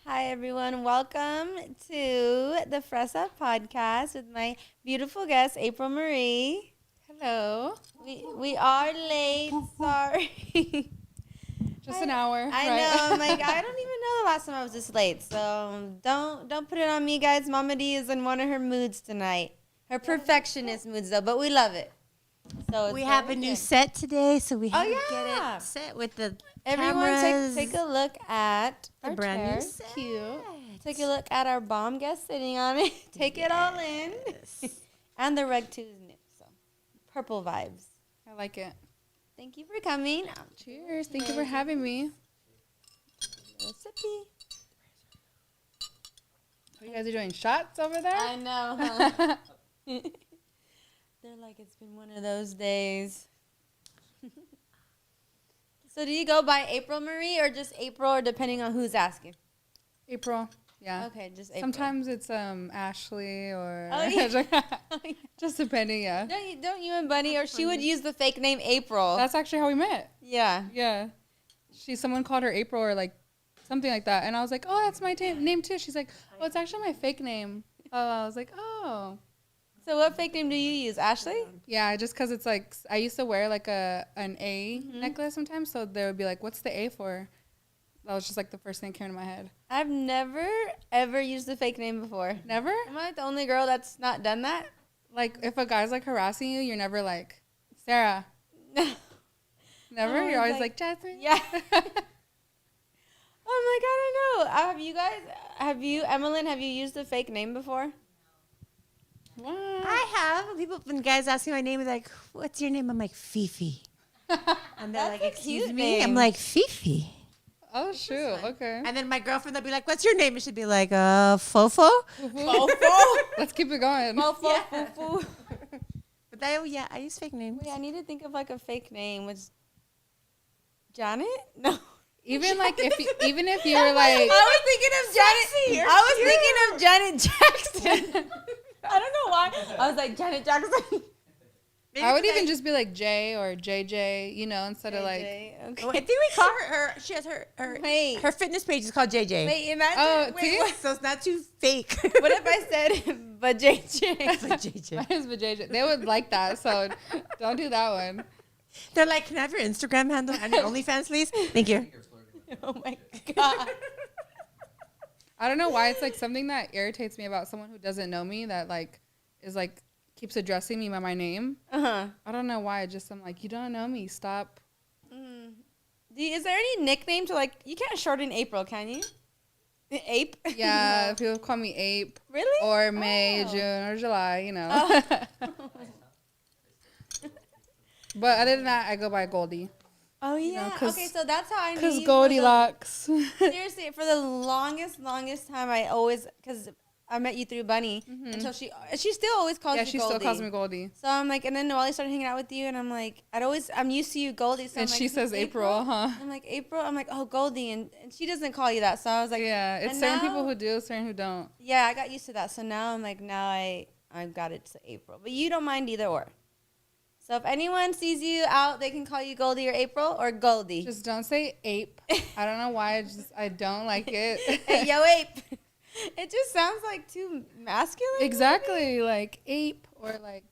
Hi, everyone. Welcome to the Fresh Up podcast with my beautiful guest, April Marie. Hello. We are late. Sorry. Just an hour. I right? know. I'm like, I don't even know the last time I was this late. So don't put it on me, guys. Mama D is in one of her moods tonight. Her perfectionist moods, though, but we love it. So we have a new set today, so we have to get yeah. it set with the Everyone cameras. take a look at The our brand chair. new set. Cute. Take a look at our bomb guest sitting on it. Take it all in. And the rug too is new. So purple vibes. I like it. Thank you for coming. Cheers. Thank you for having me. Sippy. You guys are doing shots over there? I know, huh? They're like, it's been one of those days. So do you go by April Marie or just April, or depending on who's asking? April. Yeah. Okay, just April. Sometimes it's Ashley or Oh, yeah. just depending, yeah. Don't you and Bunny, or she would use the fake name April. That's actually how we met. Yeah. Yeah. Someone called her April or like something like that. And I was like, oh, that's my name too. She's like, oh, it's actually my fake name. I was like, oh. So what fake name do you use, Ashley? Yeah, just because it's like, I used to wear like an A necklace sometimes. So they would be like, what's the A for? That was just like the first thing that came to my head. I've never, ever used a fake name before. Never? Am I like the only girl that's not done that? Like, if a guy's like harassing you, you're never like, Sarah. No. Never? Oh, You're always like- like, Jasmine? Yeah. Oh my God, I know. Emmeline, have you used a fake name before? What? I have. When guys ask me my name, they're like, what's your name? I'm like, Fifi. And they're That's like, a excuse cute me? name. I'm like, Fifi. Oh, shoot. Okay. And then my girlfriend, they'll be like, what's your name? It should be like, Fofo. Let's keep it going. Mofo, Yeah. fufu. But I use fake names. Wait, I need to think of like a fake name. Was Janet? No. Even if you were like, I was thinking of Janet Jackson. I don't know why. I was like, Janet Jackson. I would even just be like J or JJ, instead of like, JJ, okay. Oh, I think we call her she has her Wait. her fitness page is called JJ. Wait, imagine. Oh, wait, see? what? So it's not too fake. What if I said, but JJ? It's like JJ. mine is JJ. They would like that, so don't do that one. They're like, can I have your Instagram handle and your OnlyFans, please? Thank you. Oh my God. I don't know why it's like something that irritates me about someone who doesn't know me that like is like keeps addressing me by my name. Uh-huh. I don't know why. I'm like, you don't know me. Stop. Is there any nickname to like, you can't shorten April, can you? Ape? Yeah, people call me Ape. Really? Or May, Oh. June, or July, Oh. But other than that, I go by Goldie. Oh, yeah. know, 'cause- okay, so that's how I knew Because you for the- Goldilocks. Seriously, for the longest time, I always, because I met you through Bunny, until she still always calls Yeah, you she Goldie. still calls me Goldie. So I'm like, and then Wally started hanging out with you, and I'm like, I'm used to you Goldie. So And I'm like, she says April, huh? I'm like, April. I'm like, oh, Goldie, and she doesn't call you that. So I was like, Yeah, it's and certain now- people who do, certain who don't. Yeah, I got used to that. So now I'm like, I've got it to April. But you don't mind either or. So if anyone sees you out, they can call you Goldie or April or Goldie. Just don't say ape. I don't know why. I don't like it. Hey, yo, ape. It just sounds like too masculine. Exactly, like ape or like.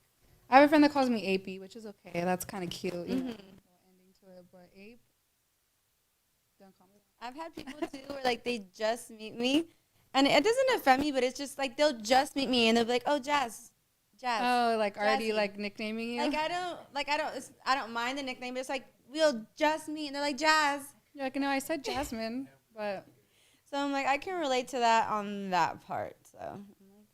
I have a friend that calls me apey, which is okay. That's kind of cute. You know, ending to it, but ape. Don't call me that. I've had people too where like they just meet me, and it doesn't offend me, but it's just like they'll just meet me and they'll be like, "Oh, Jazz." Oh, like already Jazzy. like nicknaming you. Like I don't mind the nickname, but it's like we'll just meet, and they're like Jazz. You're like, no, I said Jasmine, but So I'm like, I can relate to that on that part. So I'm like,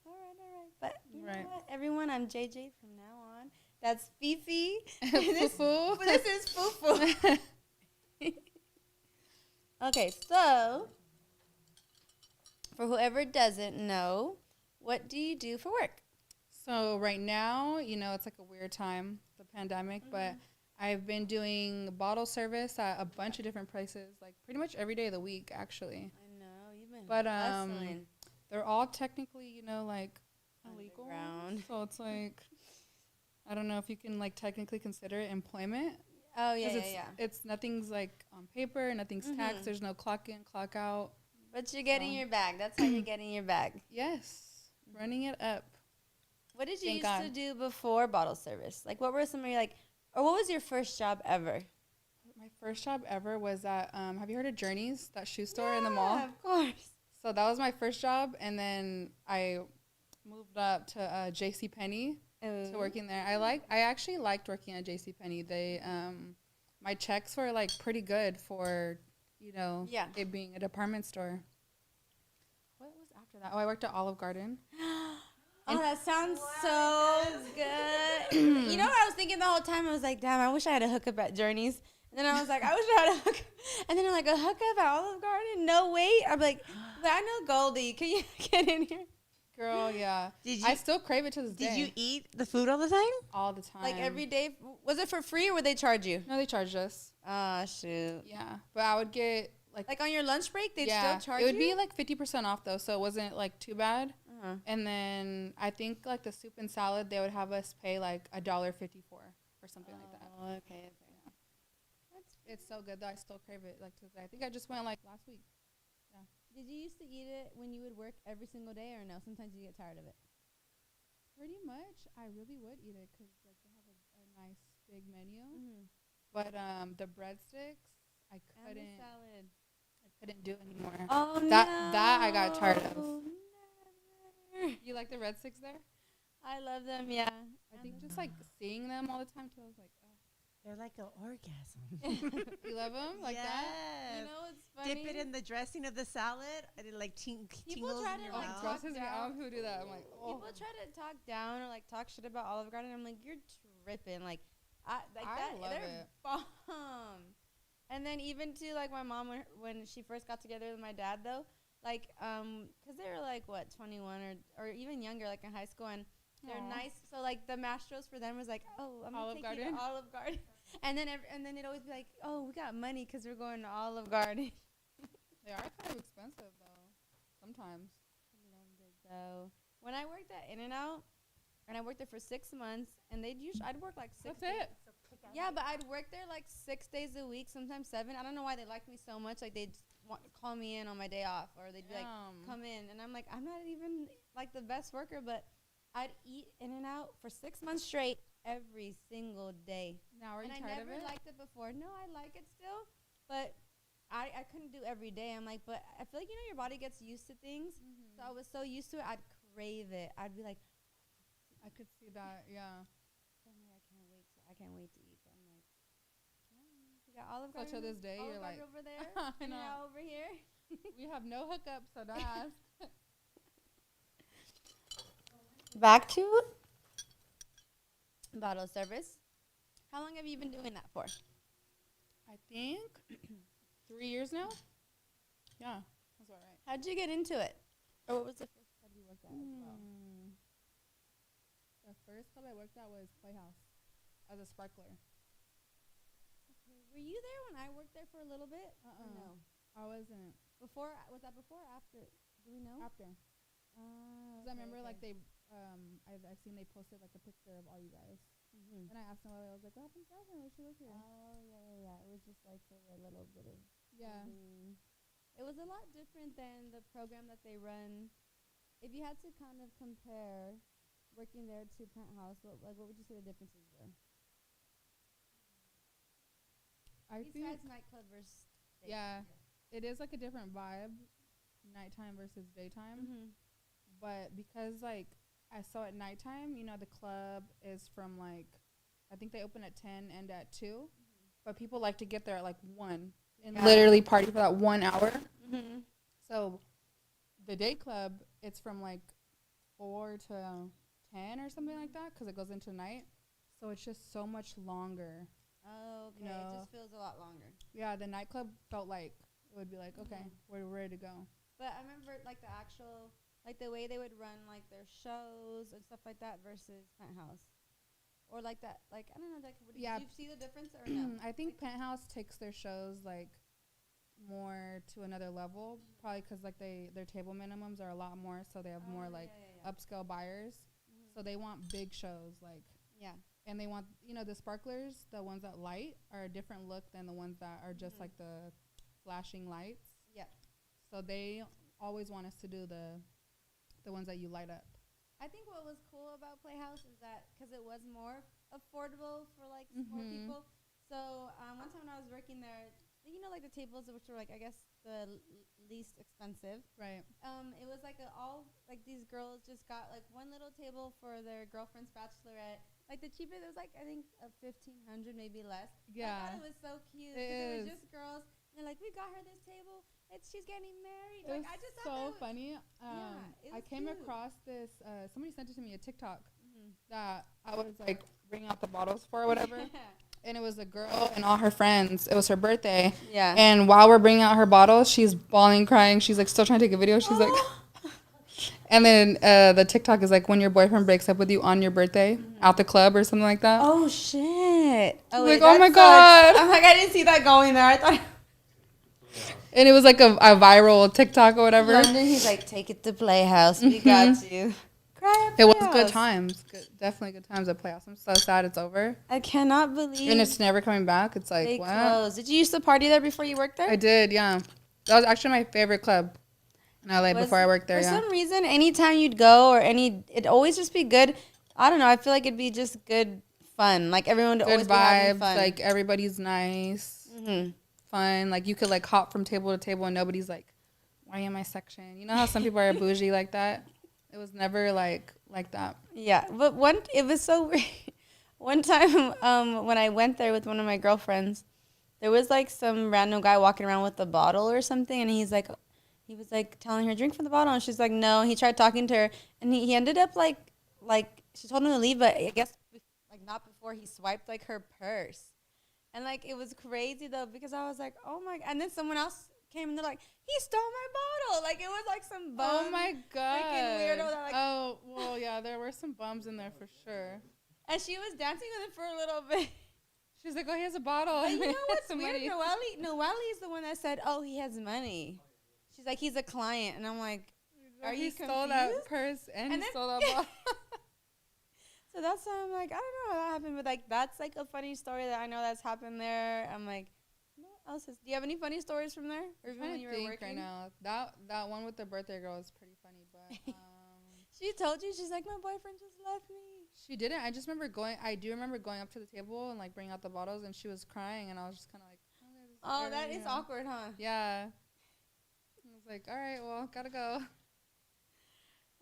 all right. But you know Right. what, everyone, I'm JJ from now on. That's Fifi. Fufu. This is Fufu. Okay, so for whoever doesn't know, what do you do for work? So right now, it's like a weird time, the pandemic, but I've been doing bottle service at a bunch of different places, like pretty much every day of the week, actually. I know you've been But hustling. they're all technically, like illegal. Underground. So it's like, I don't know if you can like technically consider it employment. Oh yeah, 'Cause yeah. It's nothing's like on paper, nothing's taxed. There's no clock in, clock out. But you're getting your bag. That's how you're getting your bag. Yes, running it up. What did you Thank used God. to do before bottle service? Like, what were some of your, like, or what was your first job ever? My first job ever was at, have you heard of Journeys, that shoe store in the mall? Yeah, of course. So that was my first job, and then I moved up to JCPenney to working there. I actually liked working at JCPenney. They, my checks were like pretty good for, it being a department store. What was after that? Oh, I worked at Olive Garden. Oh, that sounds so good. You know what I was thinking the whole time? I was like, damn, I wish I had a hookup at Journeys. And then I was like, I wish I had a hookup. And then I'm like, a hookup at Olive Garden? No, wait. I'm like, but I know Goldie. Can you get in here? Girl, yeah. I still crave it to this day. Did you eat the food all the time? All the time. Like every day? Was it for free or would they charge you? No, they charged us. Oh, shoot. Yeah. But I would get like on your lunch break, they'd still charge you? It would be like 50% off though, so it wasn't like too bad. Uh-huh. And then I think like the soup and salad, they would have us pay like $1.54 or something like that. Oh, okay. It's so good though. I still crave it. Like I think I just went like last week. Yeah. Did you used to eat it when you would work every single day or no? Sometimes you get tired of it. Pretty much, I really would eat it because like they have a nice big menu. Mm-hmm. But the breadsticks, I couldn't. And the salad. I couldn't do anymore. Oh That I got tired of. Never. You like the breadsticks there? I love them. Yeah. I think just like seeing them all the time too. I was like, oh. They're like an orgasm. You love them like that? You know what's funny? Dip it in the dressing of the salad, and it like People tingles try in to, your like, mouth. talk Grosses me down. out who do that. I'm like, oh. People try to talk down or like talk shit about Olive Garden. I'm like, you're tripping. Like, I love they're it. bomb. And then even to like my mom when she first got together with my dad though, like because they were like what 21 or even younger, like in high school, and they're Aww. nice. So like the Mastros for them was like, oh, I'm gonna take you to Olive Garden. And then it'd always be like, oh, we got money because we're going to Olive Garden. They are kind of expensive though, sometimes. Loved it though. When I worked at In-N-Out, and I worked there for 6 months, and I'd work like 6 That's days. it. Yeah, but I'd work there like 6 days a week, sometimes 7. I don't know why they liked me so much. Like they'd call me in on my day off, or they'd be like, come in, and I'm like, I'm not even like the best worker, but I'd eat In-N-Out for 6 months straight every single day. Now are you And tired I of never it? liked it before. No, I like it still, but I couldn't do every day. I'm like, but I feel like, your body gets used to things. Mm-hmm. So I was so used to it, I'd crave it. I'd be like, I could see that. Yeah. so I'm like, I can't wait to eat. So I'm like, we got Olive So Garden. to this day, Olive you're Garden like, over there, I know. In-N-Out over here. We have no hookups, so don't ask. Back to bottle service. How long have you been doing that for? I think 3 years now. Yeah, that's all right. How'd you get into it? Or what was the first club you worked at as well? The first club I worked at was Playhouse as a sparkler. Okay. Were you there when I worked there for a little bit? Or no. I wasn't. Was that before or after? Do we know? After. Because I remember like they, I've seen they posted like a picture of all you guys. Mm-hmm. And I asked them, I was like, what happened to Jasmine? Where she work here? Oh, yeah. It was just like for a little bit of. Yeah. It was a lot different than the program that they run. If you had to kind of compare working there to Penthouse, what would you say the differences were? I Besides think, nightclub versus day. yeah, it is like a different vibe, nighttime versus daytime. Mm-hmm. But because like I saw at nighttime, the club is from like, I think they open at 10 and at 2. But people like to get there at like 1 and literally party for that 1 hour. Mm-hmm. So the day club, it's from like 4 to 10 or something like that because it goes into night. So it's just so much longer. Oh, okay. It just feels a lot longer. Yeah, the nightclub felt like it would be like, okay, we're ready to go. But I remember like the actual, like the way they would run like their shows and stuff like that versus Penthouse. Or like that, like, I don't know, like, did you see the difference or no? I think Penthouse takes their shows like more to another level, probably because like their table minimums are a lot more, so they have more like upscale buyers. So they want big shows, like, and they want, the sparklers, the ones that light are a different look than the ones that are just like the flashing lights. Yeah. So they always want us to do the ones that you light up. I think what was cool about Playhouse is that because it was more affordable for like more people. So one time when I was working there, you know, like the tables which were like I guess the least expensive. Right. It was like all like these girls just got like one little table for their girlfriend's bachelorette. Like the cheapest, it was like I think $1,500 maybe less. Yeah. I thought it was so cute. It was just girls. And they're like, we got her this table. She's getting married. It like was I just so funny. I came cute. across this. Somebody sent it to me a TikTok that I was like bringing out the bottles for or whatever. And it was a girl and all her friends. It was her birthday. Yeah. And while we're bringing out her bottles, she's bawling, crying. She's like still trying to take a video. She's like, and then the TikTok is like when your boyfriend breaks up with you on your birthday out the club or something like that. Oh shit! Oh, wait, like, oh my god! I'm like, I didn't see that going there. I thought. And it was like a viral TikTok or whatever. London, he's like, take it to Playhouse. We got you. Cry it was good times. Definitely good times at Playhouse. I'm so sad it's over. I cannot believe. And it's never coming back. It's like, they wow. closed. Did you used to party there before you worked there? I did, yeah. That was actually my favorite club in LA before I worked there, For some reason, anytime you'd go it'd always just be good. I don't know. I feel like it'd be just good fun. Like everyone would always good be having vibes. fun. Like everybody's nice. Fun. Like you could like hop from table to table and nobody's like, why are you in my section? You know how some people are bougie like that? It was never like that. Yeah, but it was so weird. One time when I went there with one of my girlfriends, there was like some random guy walking around with a bottle or something, and he was like telling her drink from the bottle, and she's like no. He tried talking to her, and he ended up like she told him to leave, but I guess like not before he swiped like her purse. And, like, it was crazy, though, because I was like, oh, my. And then someone else came, and they're like, he stole my bottle. Like, it was, like, some bum. Oh, my God. Freaking weirdo. That, like, oh, well, yeah, there were some bums in there for sure. And she was dancing with him for a little bit. She's like, oh, he has a bottle. But you know what's weird? Noelle is the one that said, oh, he has money. She's like, he's a client. And I'm like, are you confused? He stole that purse and he stole that bottle. So that's why I'm like, I don't know how that happened, but like that's like a funny story that I know that's happened there. I'm like, what else do you have any funny stories from there? Or even when you were working? Right now, that one with the birthday girl is pretty funny, but she told you, she's like, my boyfriend just left me. She didn't. I just remember I do remember going up to the table and like bringing out the bottles, and she was crying, and I was just kind of like, oh, that is awkward, huh? Yeah. I was like, all right, well, gotta go.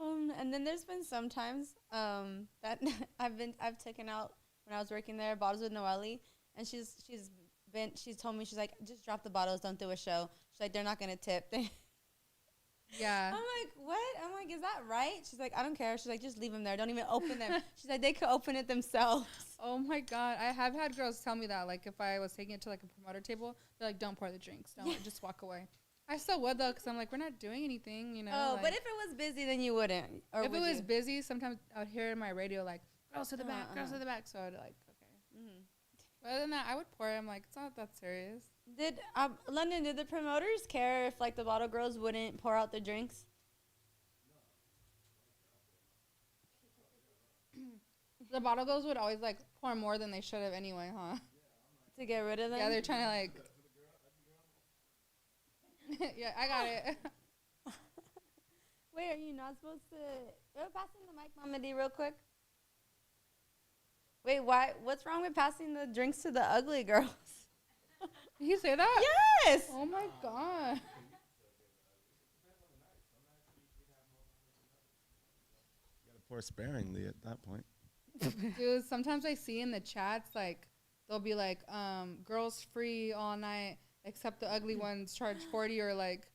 And then there's been some times that I've taken out when I was working there bottles with Noelle, and she's told me, she's like, just drop the bottles, don't do a show. She's like, they're not gonna tip. Yeah. I'm like, what? I'm like, is that right? She's like, I don't care. She's like, just leave them there. Don't even open them. She's like, they could open it themselves. Oh my God, I have had girls tell me that, like if I was taking it to like a promoter table, they're like, don't pour the drinks, don't just walk away. I still would though, because I'm like, we're not doing anything, you know. Oh, like, but if it was busy, then you wouldn't. Or if it was busy, sometimes I would hear in my radio like, girls to the back, girls to the back. So I'd like, okay. But other than that, I would pour it. I'm like, it's not that serious. Did London? Did the promoters care if like the bottle girls wouldn't pour out the drinks? The bottle girls would always like pour more than they should have anyway, huh? To get rid of them. Yeah, they're trying to like. Yeah, I got it. Wait, are you not supposed to? You're passing the mic, Mama D, real quick. Wait, why? What's wrong with passing the drinks to the ugly girls? Did he say that? Yes. Oh my God. You gotta pour sparingly at that point. Dude, sometimes I see in the chats like they'll be like, girls free all night. Except the ugly ones charge 40 or like,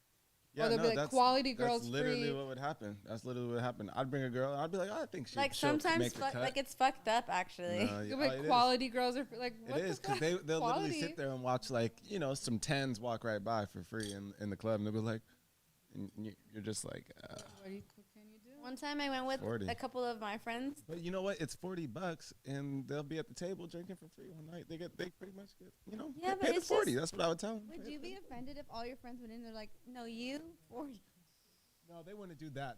or they'll be like quality girls free. That's literally what would happen. That's literally what would happen. I'd bring a girl and I'd be like, I think she like sometimes like it's fucked up actually. You'll be like quality girls are like what it is because they'll literally sit there and watch like some tens walk right by for free in the club and they'll be like, and you're just like. What can you do? One time I went with 40. A couple of my friends. But you know what? It's $40 and they'll be at the table drinking for free all night. They pretty much get, yeah, pay the 40. That's what I would tell them. Would you be offended if all your friends went in? They're like, no, you 40. No, they wouldn't do that.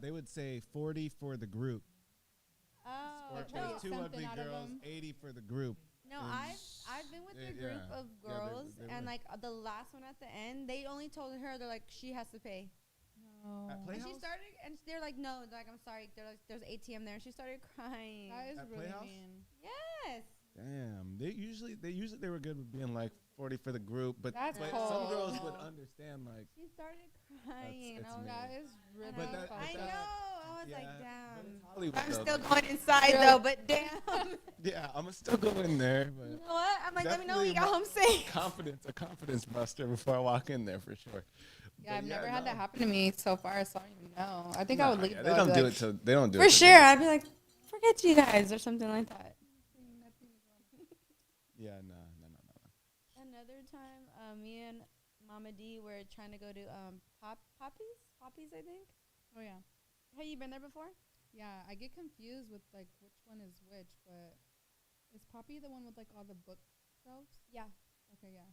They would say 40 for the group. Oh, or two ugly girls, 80 for the group. No, I've been with a group of girls, and like the last one at the end, they only told her they're like she has to pay. No. And she started, and they're like, no, like I'm sorry. They're like, there's ATM there, and she started crying. That is At really Playhouse? mean. Yes. Damn. They were good with being like 40 for the group, but That's some cold. girls would understand like. She started crying, and It's I was mean. That is really But that- fucked I up. know. I was Yeah, like, but damn. it's Hollywood, I'm though. still going inside though, but damn. Yeah, I'm gonna still go in there, but You know what? I'm like, let me know when you Definitely got home safe. a confidence buster before I walk in there for sure. Yeah, But I've never had that happen to me so far, so I don't even know. I think I would leave. Yeah, though. they I'd don't be do like, it till they don't do it For till sure. I'd be like, forget you guys or something like that. Yeah, no. Another time, me and Mama D were trying to go to Poppy's, I think. Oh yeah, Have you been there before? yeah. I get confused with like which one is which, but is Poppy the one with like all the bookshelves? Yeah. Okay, yeah,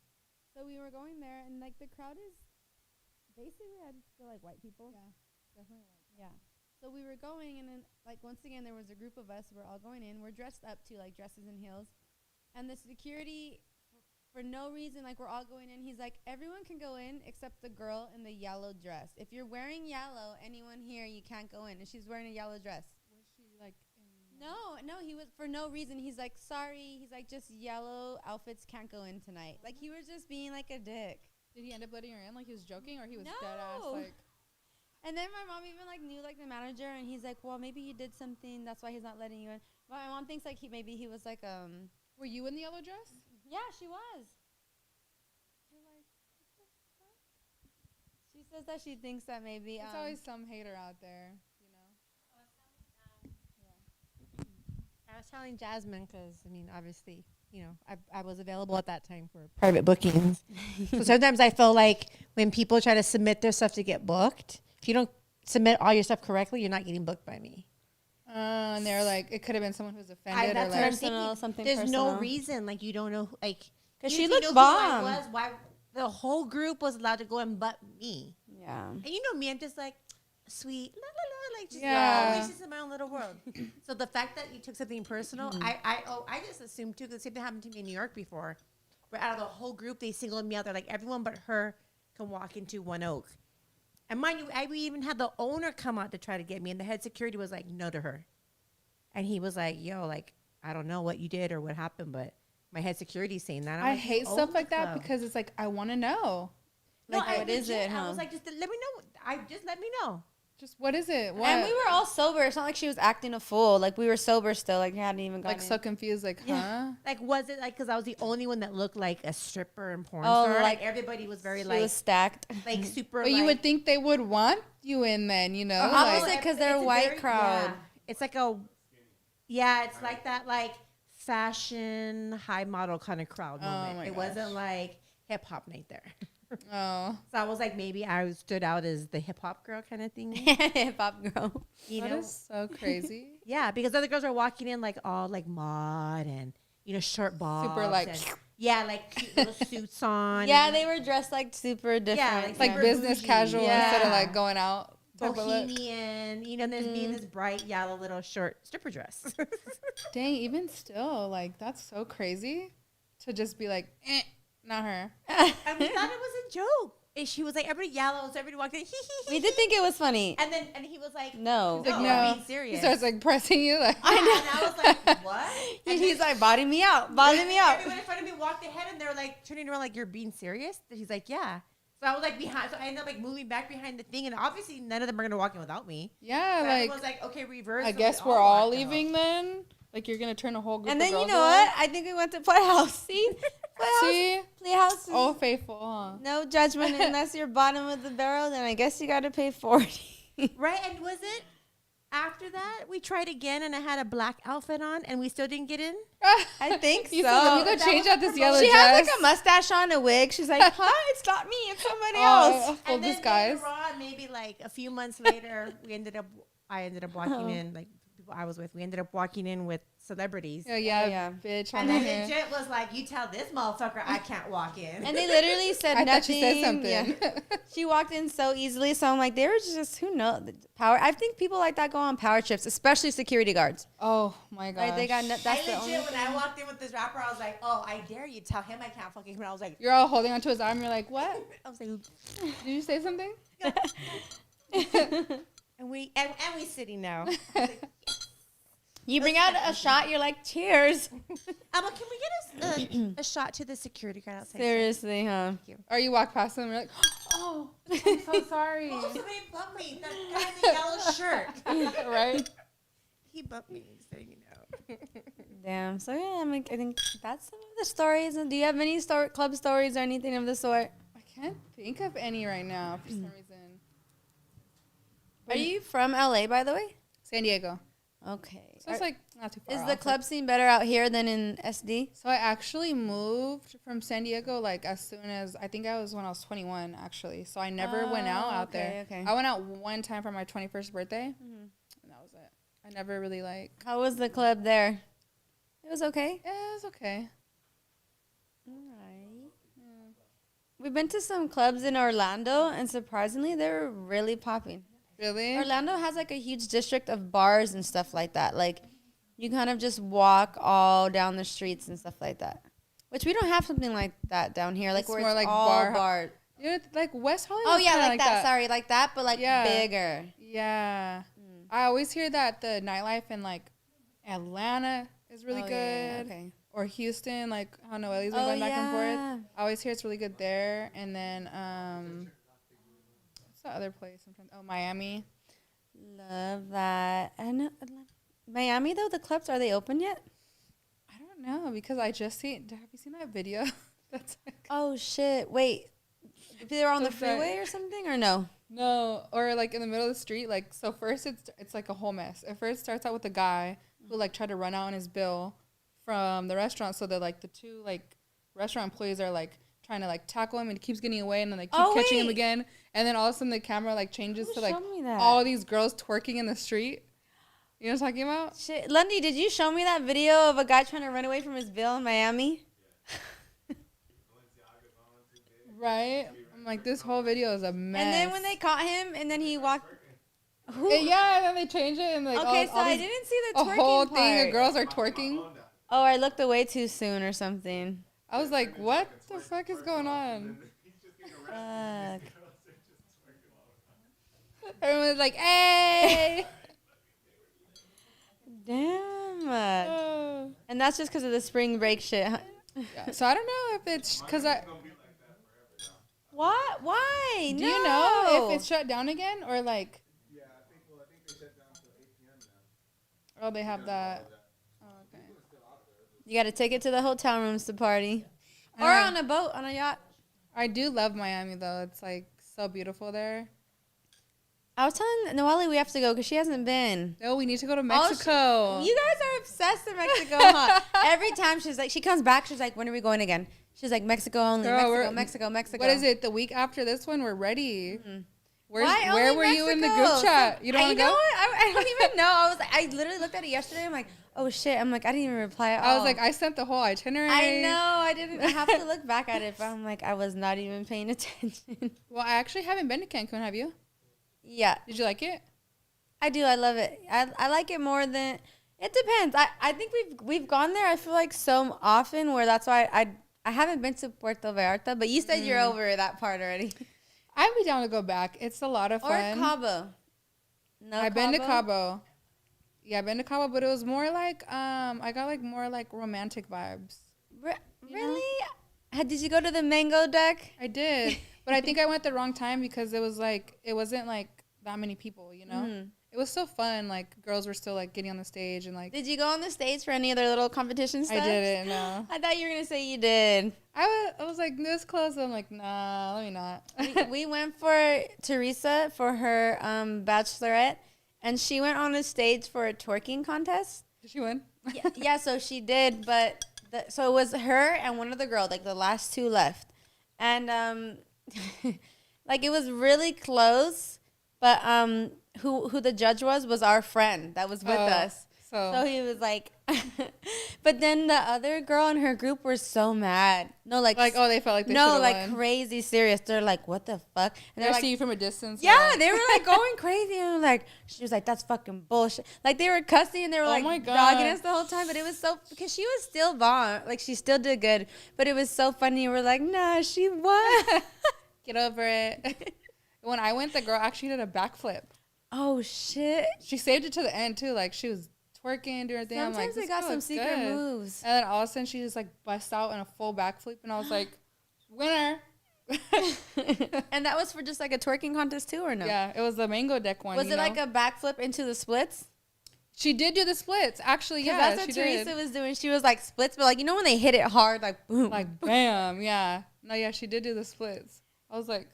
So we were going there, and like the crowd is basically, I feel like white people. yeah, definitely. Like, Yeah. So we were going, and then like once again there was a group of us. We're all going in. We're dressed up too, like dresses and heels. And the security, for no reason, like we're all going in. He's like, everyone can go in except the girl in the yellow dress. If you're wearing yellow, anyone here, you can't go in. And she's wearing a yellow dress. was she like in? No, he was for no reason. He's like, sorry. He's like, just yellow outfits can't go in tonight. Like he was just being like a dick. Did he end up letting her in? Like he was joking, or he was No. dead ass? Like, And then my mom even like knew like the manager, and he's like, well, maybe you did something. That's why he's not letting you in. But my mom thinks like maybe he was like were you in the yellow dress? Yeah, she was. We're like, what the fuck? She says that she thinks that maybe There's always some hater out there, you know. I was telling Jasmine because, I mean, obviously, you know, I was available at that time for private bookings. So sometimes I feel like when people try to submit their stuff to get booked, if you don't submit all your stuff correctly, you're not getting booked by me. And they're like, it could have been someone who's offended, or that's what like, I'm Personal, thinking. something There's no personal. reason, like, you don't know, like, Because you she didn't looked know who I bomb. was, why the whole group was allowed to go in but me. Yeah. And you know me, I'm just like, sweet, la, la, la, like, just Yeah. always just in my own little world. So the fact that you took something personal, I just assumed too, because the same thing happened to me in New York before, where out of the whole group, they singled me out. They're like, everyone but her can walk into One Oak. And mind you, we even had the owner come out to try to get me, and the head security was like, no to her. And he was like, yo, like, I don't know what you did or what happened, but my head security's saying that. I'm I like, hate "You stuff own like the that club." because it's like, I want to know. No, Like, what is it, I huh? was like, just let me know. Just let me know. Just what is it? What? And we were all sober. It's not like she was acting a fool. Like we were sober still. Like we hadn't even gotten like so confused. Like, Yeah. huh? Like, was it like because I was the only one that looked like a stripper and porn Oh, star? like, Like everybody was very She like was stacked. super. But you would think they would want you in then, you know? Like, Opposite, 'cause they're a white crowd. Yeah. It's like it's like that like fashion high model kind of crowd Oh moment. my It gosh. wasn't like hip hop night there. oh, So I was like, maybe I stood out as the hip hop girl kind of thing. Hip hop girl. You that know? is so crazy. Yeah, because other girls are walking in like all like mod and short bobs. Super, like- and, yeah, like cute little suits on. Yeah, and they were dressed like super different. like Like super business bougie. casual instead of Yeah. like going out. type of look. bohemian. You know, there's me in this bright yellow little short stripper dress. Dang, even still, like that's so crazy to just be like, not her. And we thought it was a joke. And she was like, everybody yellow, so everybody walked in. We did think it was funny. And then he was like, No. no, Like, I'm no. being serious. He starts like pressing you, like I know. And I was like, what? And He's like, body me out. Body me out. Everyone in front of me walked ahead, and they were like turning around, like, you're being serious? And he's like, yeah. So I was like behind. So I ended up like moving back behind the thing, and obviously none of them are gonna walk in without me. yeah, So like everyone's like, okay, reverse. I So guess we we're all walked out. leaving then. Like you're gonna turn a whole group. And of then you girls know away? what? I think we went to Playhouse. See? Playhouse. See, Playhouse. Is all faithful, huh? no judgment unless you're bottom of the barrel. Then I guess you got to pay 40. Right? And was it after that we tried again, and I had a black outfit on, and we still didn't get in? I think You so. said, let me go That change was out a this yellow She dress. has like a mustache on, a wig. She's like, huh? It's not me. It's somebody else. Full And then disguise. later on, maybe like a few months later, I ended up walking in, like people I was with. We ended up walking in with celebrities. Yeah, bitch. And they legit was like, you tell this motherfucker I can't walk in. And they literally said I nothing. thought she said something. Yeah. She walked in so easily. So I'm like, they were just, who knows? Power. I think people like that go on power trips, especially security guards. Oh my god. Like they got that's I the legit, only when thing. I walked in with this rapper, I was like, oh, I dare you tell him I can't fucking come. I was like, You're all holding onto his arm. You're like, what? I was like, Did you say something? and we sitting now. You bring out a shot, you're like, cheers. Can we get us a shot to the security guard outside? Seriously, huh? Or you walk past them and you're like, oh, I'm so sorry. Oh, somebody bumped me. That guy in the yellow shirt. Right? He bumped me, so you know. Damn. So yeah, I mean, I think that's some of the stories. And do you have any club stories or anything of the sort? I can't think of any right now for some reason. Are you from LA, by the way? San Diego. Okay. So it's like not too far Is off. the club scene better out here than in SD? So I actually moved from San Diego like as soon as I think I was when I was 21 actually. So I never went out there. Okay. I went out one time for my 21st birthday, and that was it. I never really like. How was the club there? It was okay. Yeah, it was okay. Alright. We've been to some clubs in Orlando, and surprisingly, they were really popping. Really? Orlando has like a huge district of bars and stuff like that. Like, you kind of just walk all down the streets and stuff like that. Which we don't have something like that down here. Like It's where more it's like all bar. Yeah, like West Hollywood. Oh yeah, like that. Sorry, like that, but like bigger. Yeah. I always hear that the nightlife in like Atlanta is really good. Yeah, okay. Or Houston, like how Noelle's been going back and forth. I always hear it's really good there. And then what's the other place? Miami. Love that. And Miami though, the clubs, are they open yet? I don't know because I just have you seen that video? That's like, oh shit! Wait, if they were on the freeway or something, or no? No, or like in the middle of the street. Like so, first it's like a whole mess. At first, it starts out with a guy who like tried to run out on his bill from the restaurant, so that like the two like restaurant employees are like trying to like tackle him, and he keeps getting away, and then they keep catching him again, and then all of a sudden the camera like changes to like all these girls twerking in the street. You know what I'm talking about? Shit, Lundy, did you show me that video of a guy trying to run away from his bill in Miami? Right? I'm like, this whole video is a mess. And then when they caught him, and then he walked. Yeah, and then they change it, and like okay, all I didn't see the twerking whole part. thing. The girls are twerking. Oh, I looked away too soon or something. I was like, what the fuck is going on? Fuck. Everyone was like, hey. Damn. And that's just because of the spring break shit. Huh? Yeah, so I don't know if it's because What? Why? Do you know if it's shut down again or like? Yeah, I think they shut down till 8 p.m. Oh, they have that. Oh, okay. You got to take it to the hotel rooms to party, or on a boat, on a yacht. I do love Miami though. It's like so beautiful there. I was telling Noelle we have to go because she hasn't been. No, we need to go to Mexico. You guys are obsessed with Mexico, huh? Every time she's like, she comes back, she's like, when are we going again? She's like, Mexico only, Girl, Mexico. What is it? The week after this one, we're ready. Mm-hmm. Where were you in the group chat? You don't want to go? I don't even know. I was like, I literally looked at it yesterday. I'm like, oh shit. I'm like, I didn't even reply at all. I was like, I sent the whole itinerary. I know. I didn't have to look back at it, but I'm like, I was not even paying attention. Well, I actually haven't been to Cancun. Have you? Yeah. Did you like it? I do. I love it. I like it more than, it depends. I think we've gone there, I feel like, so often where that's why I haven't been to Puerto Vallarta, but you said you're over that part already. I'd be down to go back. It's a lot of fun. Or Cabo. No, I've been to Cabo. Yeah, I've been to Cabo, but it was more like I got like more like romantic vibes. Really? Did you go to the mango deck? I did, but I think I went the wrong time because it wasn't like that many people. You know, it was so fun. Like girls were still like getting on the stage and like. Did you go on the stage for any other little competition stuff? I didn't. No. I thought you were gonna say you did. I was like this close. I'm like, nah, let me not. we went for Teresa for her bachelorette, and she went on a stage for a twerking contest. Did she win? Yeah, so she did, but so it was her and one other girl, like the last two left, and like it was really close, But who the judge was our friend that was with us. So he was like, but then the other girl in her group were so mad. No, like oh, they felt like they no, like won. crazy serious. They're like, what the fuck? And they're like, see you from a distance. Yeah, they were like going crazy, and like she was like, that's fucking bullshit. Like they were cussing and they were like dogging us the whole time. But it was so because she was still bomb, like she still did good. But it was so funny. We're like, nah, she won. Get over it. When I went, the girl actually did a backflip. Oh shit! She saved it to the end too. Like she was twerking, doing her thing. Sometimes I'm like, they got some secret moves. And then all of a sudden, she just like busts out in a full backflip, and I was like, winner. And that was for just like a twerking contest too, or no? Yeah, it was the mango deck one. Was it like a backflip into the splits? She did do the splits, actually. Yeah, that's what Teresa was doing. She was like splits, but like you know when they hit it hard, like boom, like bam, yeah. No, yeah, she did do the splits. I was like,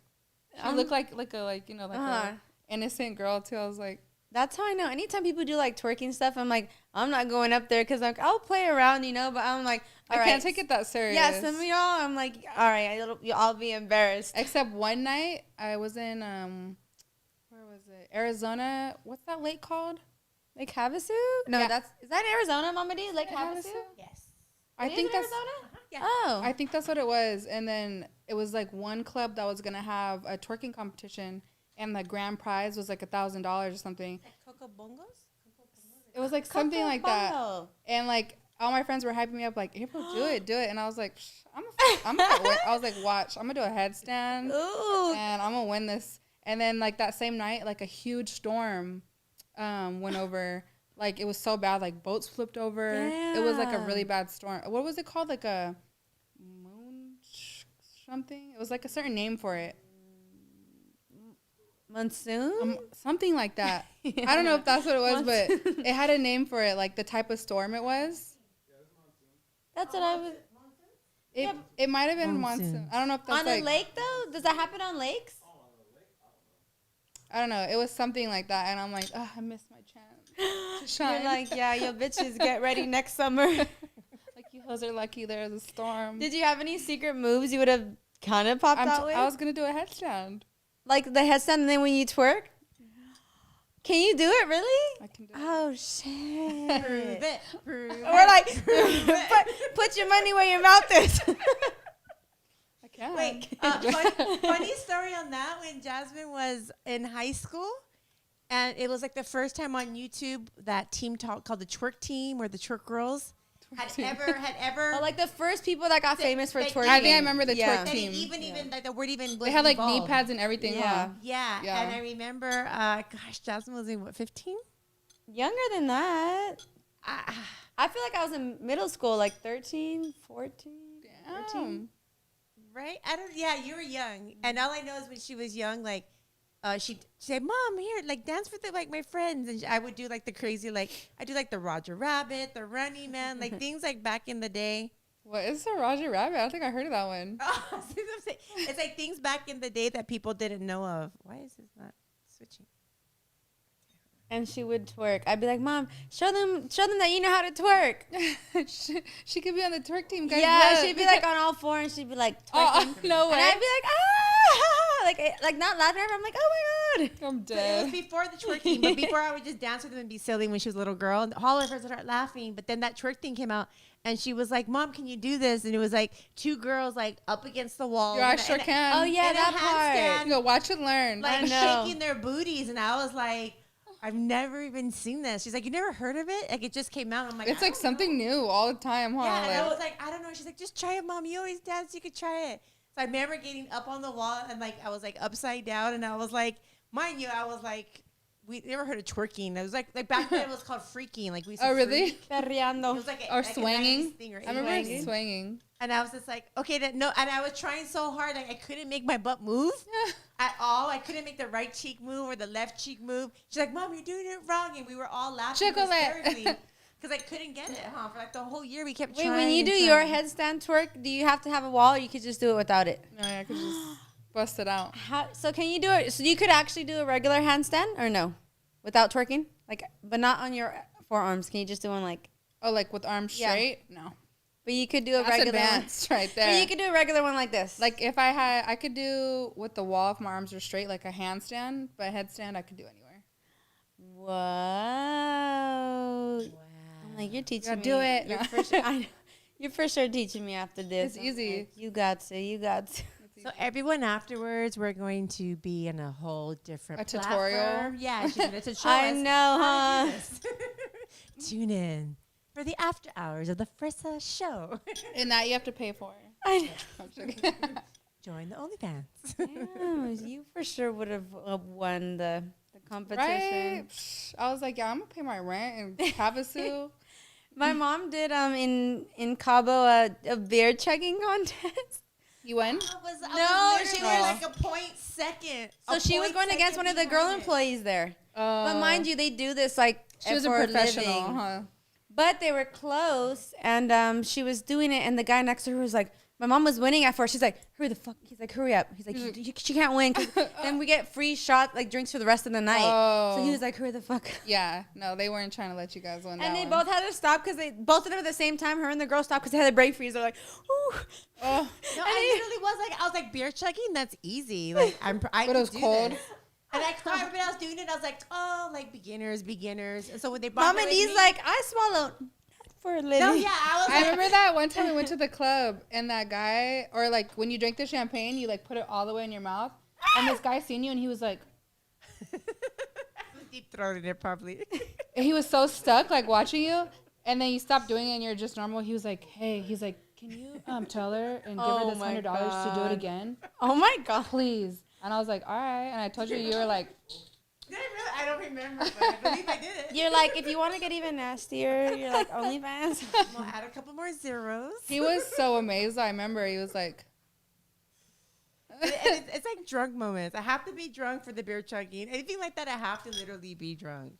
she looked like a innocent girl too. I was like, that's how I know. Anytime people do like twerking stuff, I'm like, I'm not going up there because like I'll play around, but I'm like, I can't take it that serious. Yeah, some of y'all, I'm like, all right, I'll be embarrassed. Except one night, I was in where was it? Arizona. What's that lake called? Lake Havasu? No, is that in Arizona, Mama D? Lake Havasu? Yes. I think that's Arizona. Yeah. Oh, I think that's what it was. And then it was like one club that was gonna have a twerking competition, and the grand prize was like $1,000 or something. Coco Bongos? It was like something like that. And like all my friends were hyping me up, like, April, do it. And I was like, I'm gonna win. I was like, watch, I'm gonna do a headstand. Ooh. And I'm gonna win this. And then like that same night, like a huge storm went over. Like it was so bad, like boats flipped over. Damn. It was like a really bad storm. What was it called? Like a moon something? It was like a certain name for it. Monsoon? Something like that. I don't know if that's what it was, but it had a name for it, like the type of storm it was. That's what I was. It might have been monsoon. I don't know if that's on a lake though. Does that happen on lakes? I don't know. It was something like that, and I'm like, oh, I missed my chance to shine. You're like, yeah, yo bitches, get ready next summer. Like you hoes are lucky there's a storm. Did you have any secret moves you would have kind of popped out with? I was gonna do a headstand. Like the headstand, and then when you twerk. Can you do it really? I can do it. Oh shit! Prove it. We're like, put your money where your mouth is. I can. Wait, funny story on that. When Jasmine was in high school, and it was like the first time on YouTube that team talk called the Twerk Team or the Twerk Girls had ever. Oh, like the first people that got famous for twerking. I think I remember the Twerk and Team. Even like the word even. They had like knee involved. pads and everything. Huh? Yeah. And I remember, Jasmine was in what, 15? Younger than that. I feel like I was in middle school, like 13, 14. Damn. 13. Right? Yeah, you were young. And all I know is when she was young, like, she'd say, Mom, here, like, dance with like my friends. And I would do like the crazy, like, I do like the Roger Rabbit, the Running Man, like things like back in the day. What is the Roger Rabbit? I don't think I heard of that one. It's like things back in the day that people didn't know of. Why is this not switching? And she would twerk. I'd be like, Mom, show them that you know how to twerk. she could be on the twerk team, guys. Yeah, look. she'd be like on all four, and she'd be like twerking. No way. And I'd be like, ah, like not laughing at her. I'm like, oh my god. I'm So it dead. was before the twerking, but before I would just dance with them and be silly when she was a little girl. And all of her friends would start laughing. But then that twerk thing came out, and she was like, Mom, can you do this? And it was like two girls like up against the wall. Yeah, I sure can. Oh yeah, and that part. You go watch and learn. Like I know. shaking their booties. And I was like, I've never even seen this. She's like, you never heard of it? Like, it just came out. I'm like, It's like something new all the time, huh? Yeah, and I Like, was like, I don't know. She's like, just try it, Mom. You always dance. You could try it. So I remember getting up on the wall and like I was like upside down, and I was like, mind you, I was like, we never heard of twerking. It was like back then it was called freaking. Like we used to really? freak. Perreando. It was like Or like swinging. A 90s thing, right? I remember Swinging. swinging. And I was just like, okay, no. And I was trying so hard, like I couldn't make my butt move at all. I couldn't make the right cheek move or the left cheek move. She's like, Mom, you're doing it wrong, and we were all laughing hysterically because I couldn't get it, huh? For like the whole year, we kept trying. Wait, when you do your headstand twerk, do you have to have a wall, or you could just do it without it? No, I could just bust it out. So can you do it? So you could actually do a regular handstand, or no, without twerking, like, but not on your forearms. Can you just do one like? Oh, like with arms Yeah. straight? No. But you could do a That's regular advanced one. right there. But you could do a regular one like this. Like if I could do with the wall if my arms are straight, like a handstand, but a headstand I could do anywhere. Wow. I'm like, you're teaching me. Do it. You're for sure, you're for sure teaching me after this. It's easy. Like, you got to. You got to. So everyone afterwards, we're going to be in a whole different tutorial. platform. Yeah, she's going to show I us know, how huh? to do this. Tune in for the after hours of the Frissa show. And that you have to pay for. I Join the OnlyFans. know. You for sure would have won the competition. Right? Psh, I was like, yeah, I'm gonna pay my rent in Havasu. My mom did in Cabo a beer chugging contest. You win? No, she she was was- like a point second. So she was going against one of the girl employees there. But mind you, they do this like she was a for professional, living. huh? But they were close, and she was doing it, and the guy next to her was like, my mom was winning at first. She's like, hurry the fuck. He's like, hurry up. He's like, she can't win. 'Cause then we get free shot, like drinks for the rest of the night. So he was like, hurry the fuck. Yeah, no, they weren't trying to let you guys win. And they one. both had to stop because they both of them at the same time. Her and the girl stopped because they had a brain freeze. They're like, ooh. Oh, No, I literally I was like, beer chugging? That's easy. Like, I but can it was do cold. this. And I saw everybody else doing it. I was like, oh, like beginners. And so when they brought Mom it and with D's me- like, I swallowed for a living. no, yeah, I was I like, remember that one time we went to the club and that guy, or like when you drink the champagne, you like put it all the way in your mouth, and this guy seen you and he was like, deep throating it probably. and he was so stuck like watching you, and then you stopped doing it and you're just normal. He was like, hey, he's like, can you tell her and give her Oh this my $100 to do it God. again, Oh my God. please? And I was like, all right. And I told you were like, Did I really? I don't remember, but I believe I did it. You're like, if you want to get even nastier, you're like, OnlyFans. We'll add a couple more zeros. he was so amazed. I remember he was like, It's like drunk moments. I have to be drunk for the beer chugging. Anything like that, I have to literally be drunk.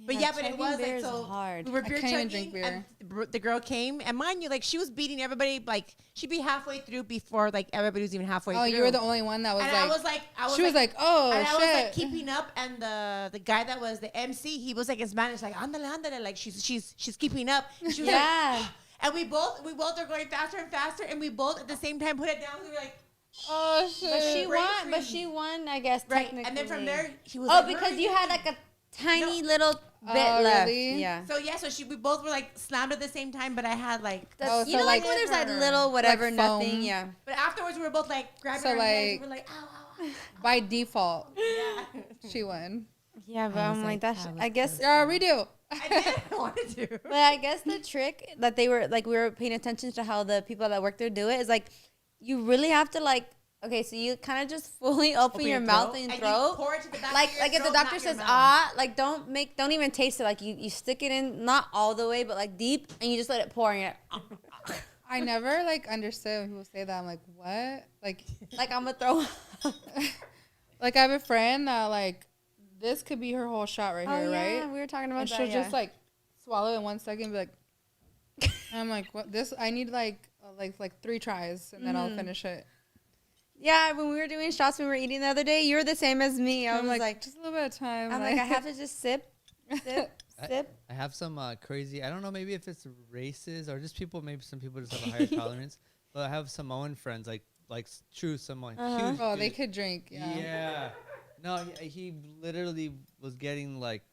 But it chugging was beer like is so hard. we were I beer can't even chugging, drink beer. and the girl came, and mind you, like she was beating everybody. Like she'd be halfway through before like everybody was even halfway oh, through. you were the only one that was and like, I was she was like, oh, and shit. I was like keeping up, and the guy that was the MC, he was like in Spanish, like andale, andale, like she's keeping up. And she was Yeah. like, and we both are going faster and faster, and we both at the same time put it down. We were like, oh, shit. But she Brain won. But freeze. she won, I guess. right, Technically. and then from there he was. Oh, like, because "Hurry, you had hurry." like a tiny little bit Oh, left. really? Yeah. So yeah, so we both were like slammed at the same time, but I had like. Oh, You so know, like like when there's that her. little whatever, Like nothing. foam. Yeah. But afterwards, we were both like grabbing So, our hands. like- We were like, ow, ow, By default, ow. Yeah. she won. Yeah, but I was I'm like, like, that's. that was I guess. Yeah, redo. I did. I wanted to. But I guess the trick that they were like, we were paying attention to how the people that work there do it is like, you really have to like. Okay, so you kind of just fully open your mouth and And throat. you pour it to the back Like of your if the throat, doctor not your says mouth. ah, like don't even taste it. Like you stick it in, not all the way, but like deep, and you just let it pour. And you're like, I never like understood when people say that. I'm like, what? like I'm gonna throw. Like I have a friend that like this could be her whole shot right here, yeah, right? we were talking about And that. she'll Yeah. just like swallow it in 1 second, and be like, and I'm like, what? This I need like 3 tries, and then I'll finish it. Yeah, when we were doing shots, we were eating the other day. You were the same as me. I I'm was like, just a little bit of time. I'm like, I have to just sip, sip. I have some crazy. I don't know. Maybe if it's races or just people. Maybe some people just have a higher tolerance. But I have Samoan friends, like true Samoan. Huge Oh, they dude. could drink. Yeah. Yeah. No, he literally was getting like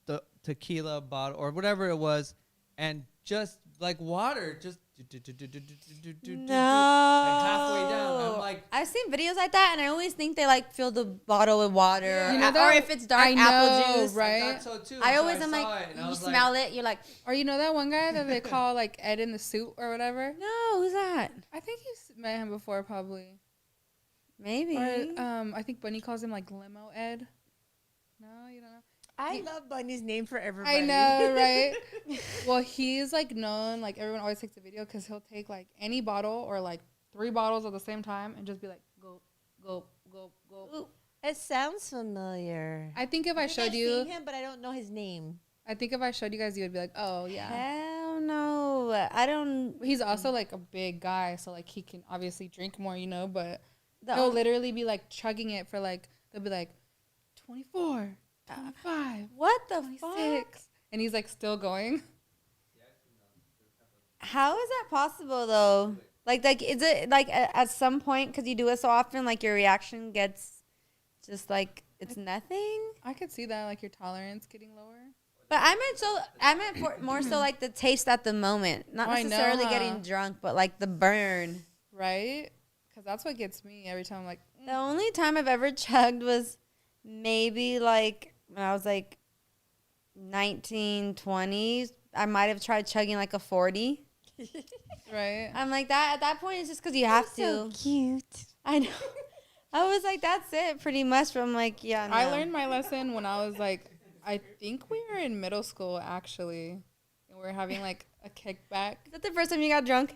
the tequila bottle or whatever it was, and just like water, just No. like halfway down. I'm like, I've seen videos like that, and I always think they like fill the bottle with water, Yeah. You know or that- if it's dark I apple know, juice. right? I thought so too. I So always am saw like, it, and I you was smell it, you're like, Or you know that one guy that they call like Ed in the suit or whatever? no, who's that? I think you've met him before, probably. Maybe. Or I think Bunny calls him like Limo Ed. No, you don't know. I love Bunny's name for everybody. I know, right? Well, he's like known, like everyone always takes a video because he'll take like any bottle or like 3 bottles at the same time and just be like, go, go, go, go. Ooh, it sounds familiar. I think if I showed I've you, seen him, but I don't know his name. I think if I showed you guys, you would be like, oh yeah. Hell no. I don't. He's also like a big guy, so like he can obviously drink more, you know, but The he'll only- literally be like chugging it for like, they'll be like 24, 25, what the 26. fuck? And he's like still going. How is that possible though? Like, is it like at some point because you do it so often, like your reaction gets just like it's nothing? I could see that, like your tolerance getting lower. But I meant for more so like the taste at the moment, not Oh, I know, necessarily huh? getting drunk, but like the burn. Right? Because that's what gets me every time. I'm like, The only time I've ever chugged was maybe like when I was like 19, 20s. I might have tried chugging like a 40. right? I'm like that at that point. It's just because you have to. So cute. I know. I was like, that's it, pretty much. But I'm like, yeah. No. I learned my lesson when I was like, I think we were in middle school actually. And we were having like a kickback. Is that the first time you got drunk?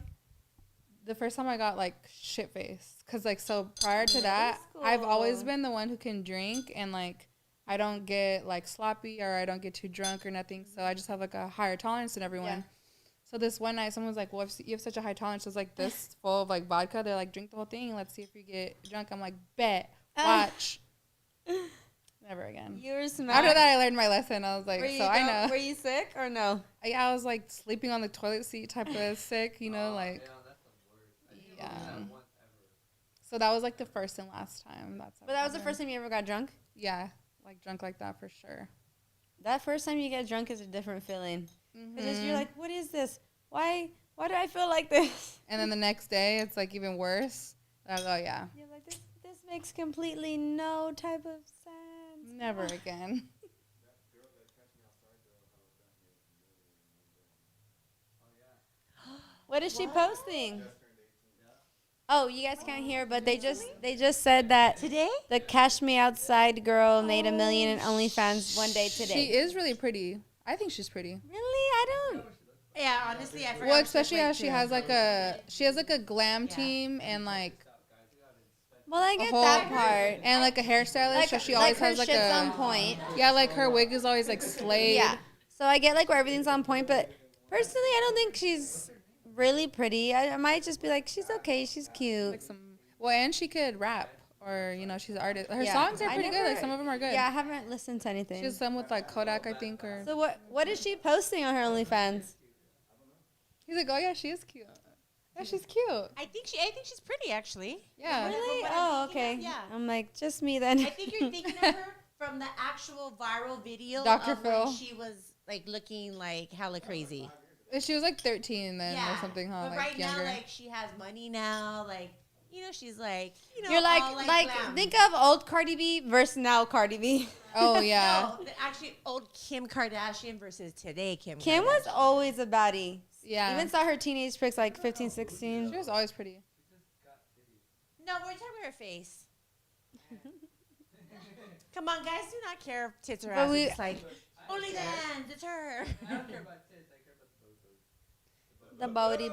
The first time I got like shit faced. Cause like so prior to that, I've always been the one who can drink and like I don't get like sloppy or I don't get too drunk or nothing. So I just have like a higher tolerance than everyone. Yeah. So this one night, someone was like, well, if you have such a high tolerance, it's like this full of like vodka. They're like, drink the whole thing and let's see if you get drunk. I'm like, bet, watch. Never again. You were smart. After that, I learned my lesson. I was like, I know. Were you sick or no? I was like sleeping on the toilet seat type of sick, you know, like. Yeah. So that was like the first and last time. But that was the first time you ever got drunk? Yeah, like drunk like that for sure. That first time you get drunk is a different feeling. Because Mm-hmm. you're like, what is this? Why do I feel like this? And then the next day, it's like even worse. I go, yeah, You're like, this makes completely no type of sense. never again. What is she posting? Oh, you guys can't hear, but they just said that Today? the Cash Me Outside girl made $1 million in OnlyFans one day today. She is really pretty. I think she's pretty. Really? I don't. Yeah, honestly, I forgot. Well, especially how she has like a glam team and like Well, I a get whole that part. and like a hairstylist. So she always her has like shit's a on point. yeah, like her wig is always like slayed. Yeah. So I get like where everything's on point, but personally, I don't think she's really pretty. I might just be like, she's okay, she's cute. Like some well, and she could rap or you know she's an artist. Her Yeah. songs are I pretty good. never- Like some of them are good. Yeah, I haven't listened to anything. She has some with like Kodak, I think, or So what is she posting on her OnlyFans? he's like, oh yeah, she is cute. Yeah, she's cute. I think she's pretty actually. Yeah. Really? what I'm Oh, thinking okay. of, yeah. I'm like, just me then. I think you're thinking of her from the actual viral video Dr. of Phil. when she was like looking like hella crazy. And she was like 13 then or something, huh? But Like right younger. now, like she has money now, like you know, she's like, you know, You're like all, like glam. think of old Cardi B versus now Cardi B. Oh yeah. No, actually, old Kim Kardashian versus today Kim. Kim was Kardashian. always a baddie. Yeah. Even saw her teenage pics like 15, 16. She was always pretty. No, we're talking about her face. Come on, guys, do not care if tits or But ass. we- It's like only dance. It's her. The body.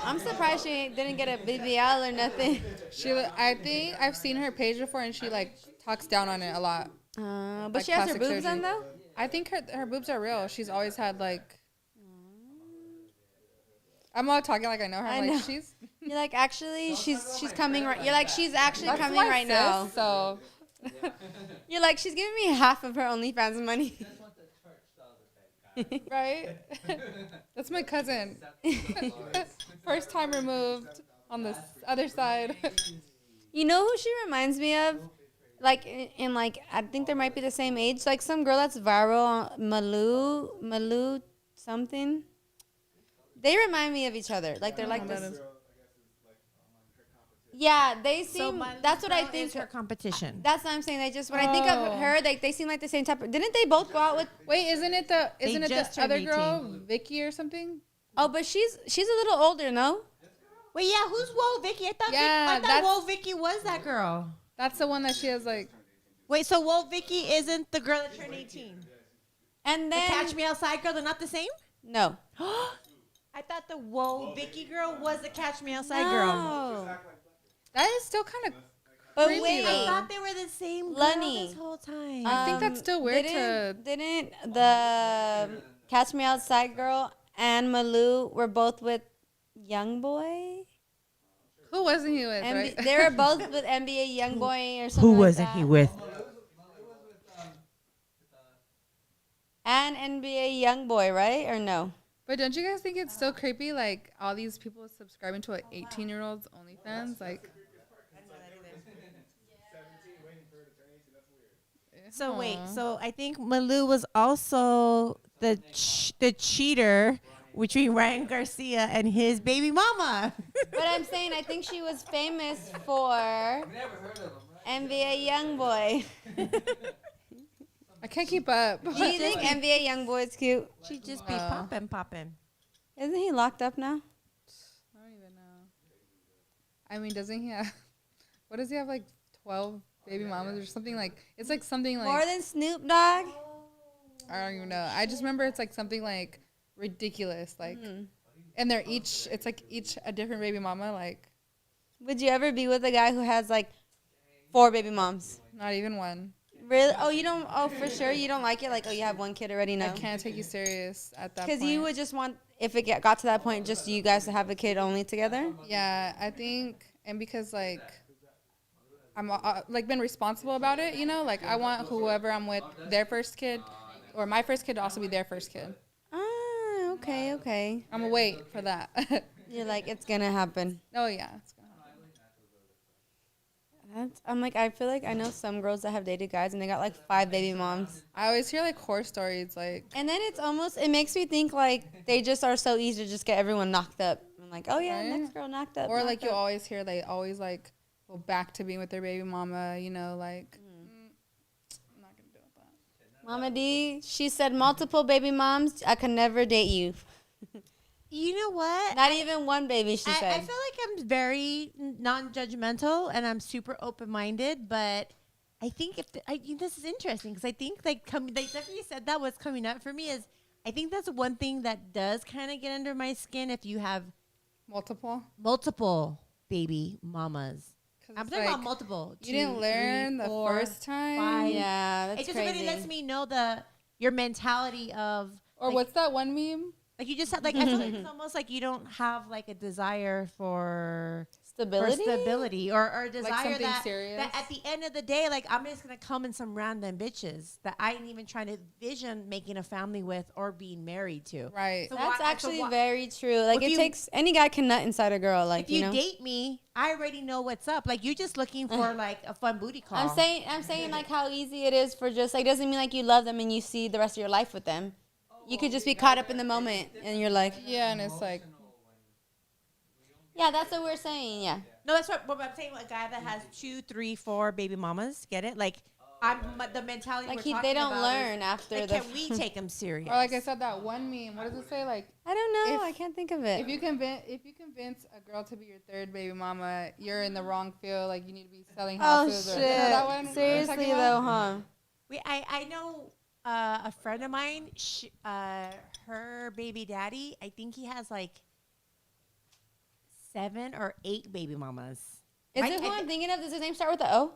I'm surprised she didn't get a BBL or nothing. I think I've seen her page before and she like talks down on it a lot. But Like she has her plastic boobs surgery. on though. I think her boobs are real. She's always had like. I'm all talking like I know her. I'm I like know. she's. You're like actually she's coming right. You're like she's actually That's coming my right sis, now. So. You're like she's giving me half of her OnlyFans money. Right. That's my cousin. First time removed on the other side. You know who she reminds me of? Like in like I think there might be the same age. Like some girl that's viral, Malu something. They remind me of each other. Like they're like this. Yeah, they seem. That's what I think. Her competition. That's what I'm saying. They just when I think of her, they seem like the same type. Didn't they both go out with? Wait, isn't it the just turned other girl, 18. Vicky or something? Oh, but she's a little older, no? Wait, yeah, who's Whoa Vicky? I Yeah, thought Whoa Vicky was that girl. That's the one that she has like. Wait, so Whoa Vicky isn't the girl that turned 18? And The then Catch Me Outside girl, they're not the same? no, I thought the Whoa Vicky girl was the Catch Me Outside girl. no. That is still kind of. But Creepy, wait, though. I thought they were the same girl Lenny. this whole time. I think that's still weird Didn't the Catch Me Outside girl and Malou were both with Young Boy? Who wasn't he with? Right? They were both with NBA Young Boy or something. Who like wasn't that. he with? And NBA Young Boy, right or no? But don't you guys think it's still creepy? Like all these people subscribing to an 18-year-old's OnlyFans, like. So wait, Aw. so I think Malou was also the cheater between Ryan Garcia and his baby mama. But I'm saying I think she was famous for NBA YoungBoy. I can't keep up. Do you think NBA YoungBoy is cute? She just be Wow. popping. Isn't he locked up now? I don't even know. I mean, doesn't he have? What does he have? Like 12 baby mamas or something? Like it's like something like More than Snoop Dogg? I don't even know. I just remember it's like something like ridiculous. Like, and they're each. It's like each a different baby mama. Like, Would you ever be with a guy who has like 4 baby moms? not even one. Really? Oh, you don't. Oh, for sure, you don't like it. Like, oh, you have one kid already. No, I can't take you serious at that point. because you would just want, if it got to that point, just you guys to have a kid only together. Yeah, I think, and because like I'm like been responsible about it, you know, like I want whoever I'm with their first kid, or my first kid to also be their first kid. Ah, okay. I'm gonna wait for that. You're like, it's gonna happen. Oh yeah, it's gonna happen. I'm like, I feel like I know some girls that have dated guys and they got like 5 baby moms. I always hear like horror stories, like And then it's almost, it makes me think like they just are so easy to just get everyone knocked up. I'm like, oh yeah, Right? next girl knocked up. or knocked like you up. always hear they always like go back to being with their baby mama, you know, like I'm not gonna deal with that. Mama D, she said multiple baby moms. I could never date you. You know what? Not even one baby, she I said. feel like I'm very non-judgmental and I'm super open-minded, but I think this is interesting because I think like after you said that, what's coming up for me is I think that's one thing that does kind of get under my skin if you have multiple baby mamas. 'Cause I'm it's talking about like, multiple. You didn't 2, learn 3, the 4, first time, 5. Yeah, that's It just crazy. really lets me know your mentality of or like, what's that one meme? like you just have like I feel like it's almost like you don't have like a desire for Stability? or a desire something that, serious? that at the end of the day, like I'm just gonna come in some random bitches that I ain't even trying to vision making a family with or being married to. Right. So That's why- actually so why- very true. Like, if it you- takes, any guy can nut inside a girl. Like, if you know. date me, I already know what's up. Like you're just looking for like a fun booty call. I'm saying like how easy it is for just, like, doesn't mean like you love them and you see the rest of your life with them. You could just be caught up in the moment and you're like, Yeah, and it's like yeah, that's what we're saying. Yeah. No, that's what I'm saying. A guy that has 2, 3, 4 baby mamas, get it? Like the mentality. Like, we're talking they don't about learn is, after like, the. can we take him serious? or like I said that one meme. What does it say? Like I don't know. If- I can't think of it. if you convince a girl to be your third baby mama, you're in the wrong field. Like you need to be selling Oh houses. shit! Or, you know that one? Seriously though, huh? I know a friend of mine. Her baby daddy. I think he has like 7 or 8 baby mamas. Is Right? it who I'm thinking of? Does his name start with the O?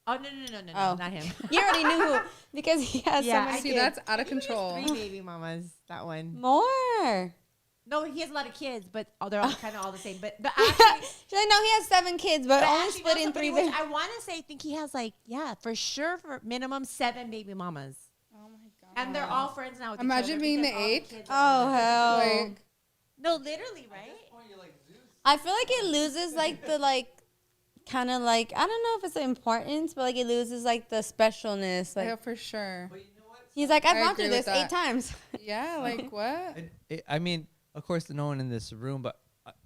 Oh no, Oh. not him. You already knew who because he has Yeah, so many I See, kids. that's out of I think he has control. 3 baby mamas. That one. More. No, he has a lot of kids, but they're all kind of all the same. But actually, She's like, no, he has 7 kids, but only actually, split no, in somebody 3 was- babies. I want to say, I think he has like, yeah, for sure, for minimum 7 baby mamas. Oh my god. And they're all friends now with Imagine each other being because the all 8th. kids are- Oh hell! Like, No, literally, right? I feel like it loses like the kind of like, I don't know if it's the importance, but like it loses like the specialness. Like yeah, for sure. he's like, I've I gone agree through with this 8 that. times. Yeah, like what? I mean, of course, no one in this room, but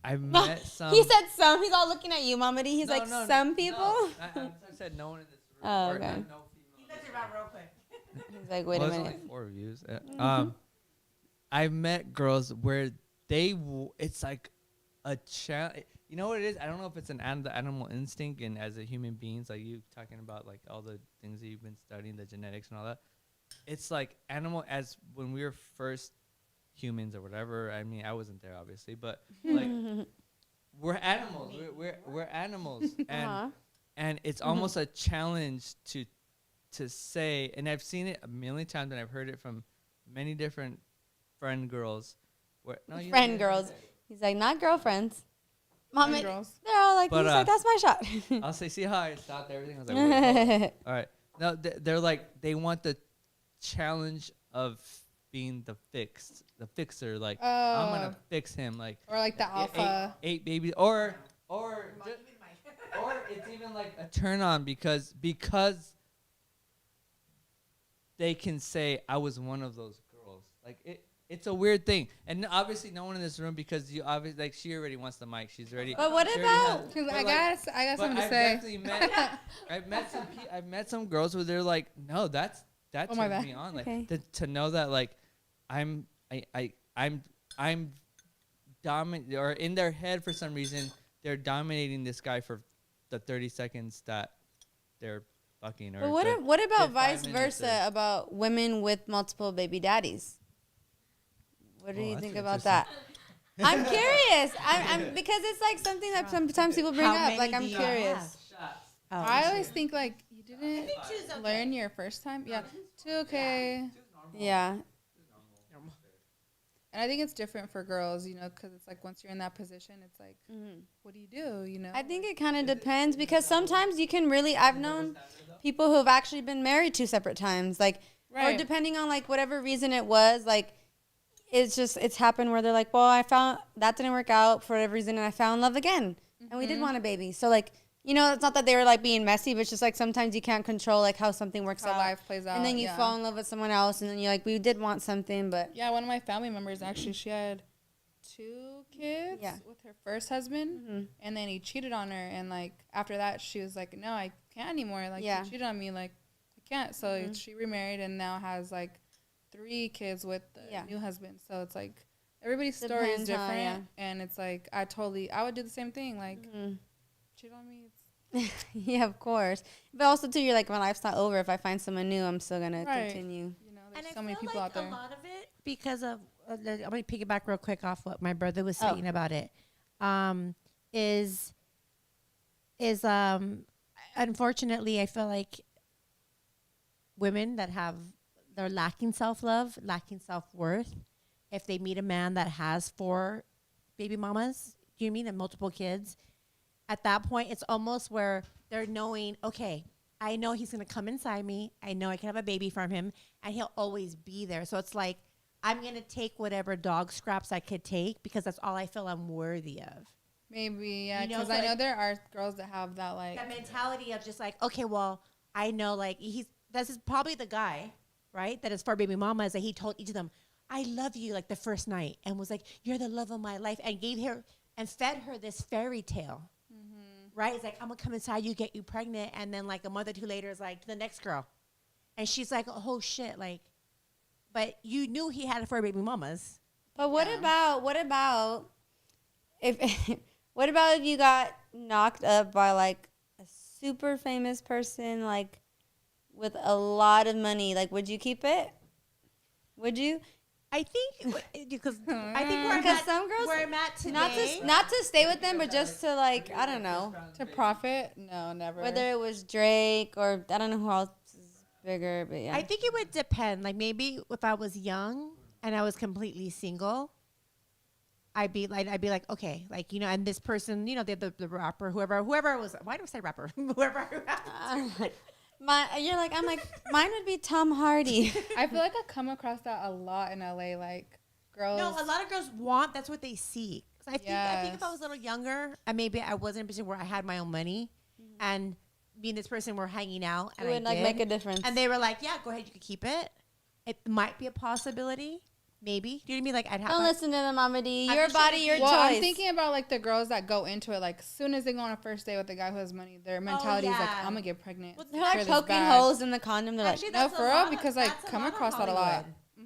I've met some. He said some. He's all looking at you, Mama D. He's No, like, no, some people. No, I said no one in this room. Oh, or okay. no He female. looked around real quick. He's like, wait Well, a there's minute. only 4 reviews. I've met girls where it's like a challenge. You know what it is? I don't know if it's the animal instinct, and as a human beings, like you talking about, like all the things that you've been studying, the genetics and all that. It's like animal as when we were first humans or whatever. I mean, I wasn't there obviously, but like we're animals. We're animals, and Uh-huh. and it's almost a challenge to say. And I've seen it a million times, and I've heard it from many different friend girls. Friend girls. He's like, not girlfriends. Mama, Friend girls. they're all like, But, he's like, that's my shot. I'll say, see how I stopped everything? I was like, wait, hold on. All right. No, they're like, they want the challenge of being the fixer. Like I'm gonna fix him. Like or like the alpha. Eight babies, or it's even like a turn on because they can say I was one of those girls. Like it's a weird thing, and obviously no one in this room because you obviously like she already wants the mic. She's already. But what about? Because I got something to say. I've met some girls where they're like, no, that turns me on. Like to know that like I'm dominant, or in their head for some reason they're dominating this guy for the 30 seconds that they're fucking. Or but what about vice versa about women with multiple baby daddies? What do you think about that? I'm curious. I'm because it's like something that sometimes people bring up. Like I'm curious. I always think like you didn't learn your first time. Yeah, 2 okay. Yeah. And I think it's different for girls, you know, because it's like once you're in that position, it's like, what do you do, you know? I think it kind of depends because sometimes you can really. I've known people who have actually been married 2 separate times, like, or depending on like whatever reason it was, like. It's happened where they're like, well, I found that didn't work out for whatever reason, and I found love again, and we did want a baby. So like, you know, it's not that they were like being messy, but it's just like sometimes you can't control like how something works out, life plays out, and then you fall in love with someone else, and then you're like, we did want something, but one of my family members actually, she had 2 kids with her first husband, and then he cheated on her, and like after that, she was like, no, I can't anymore. Like he cheated on me, like I can't. So she remarried and now has like 3 kids with the new husband. So it's like everybody's story is different, and it's like I would do the same thing. Like cheat on me. Yeah, of course. But also too, you're like, my life's not over. If I find someone new, I'm still gonna continue. You know, there's so many people out there. A lot of it because of I'm gonna piggyback real quick off what my brother was saying about it. Is unfortunately I feel like women that they're lacking self-love, lacking self-worth. If they meet a man that has 4 baby mamas, do you mean, and multiple kids? At that point, it's almost where they're knowing, okay, I know he's going to come inside me. I know I can have a baby from him, and he'll always be there. So it's like, I'm going to take whatever dog scraps I could take because that's all I feel I'm worthy of. Maybe, yeah, because I know there are girls that have that, like... that mentality of just like, okay, well, I know, like, this is probably the guy... right? That is for baby mamas that he told each of them, I love you, like the first night, and was like, you're the love of my life, and gave her and fed her this fairy tale, right? It's like, I'm gonna come inside you, get you pregnant, and then like a month or 2 later is like to the next girl, and she's like, oh shit, like, but you knew he had it for baby mamas. But what about if what about if you got knocked up by like a super famous person, like with a lot of money? Like, would you keep it? Would you? I think because some girls where I'm at today, not to stay with them, but just to like, I don't know, to profit. No, never. Whether it was Drake or I don't know who else is bigger, but yeah. I think it would depend. Like maybe if I was young and I was completely single, I'd be like, okay, like, you know, and this person, you know, the rapper, whoever was. Why do I say rapper? Whoever. I'm like, mine would be Tom Hardy. I feel like I come across that a lot in LA, like girls. No, a lot of girls that's what they see. I think if I was a little younger, and maybe I was in a position where I had my own money, and me and this person were hanging out, and it would make a difference. And they were like, yeah, go ahead, you could keep it. It might be a possibility. Maybe. Do you know what I mean? Like, I'd have. Don't listen to them, Mama D. Your body, your choice. I'm thinking about like the girls that go into it. Like, as soon as they go on a first date with the guy who has money, their mentality is like, I'm gonna get pregnant. Well, they're like poking holes in the condom. They're like, no, for real, because I come across that a lot.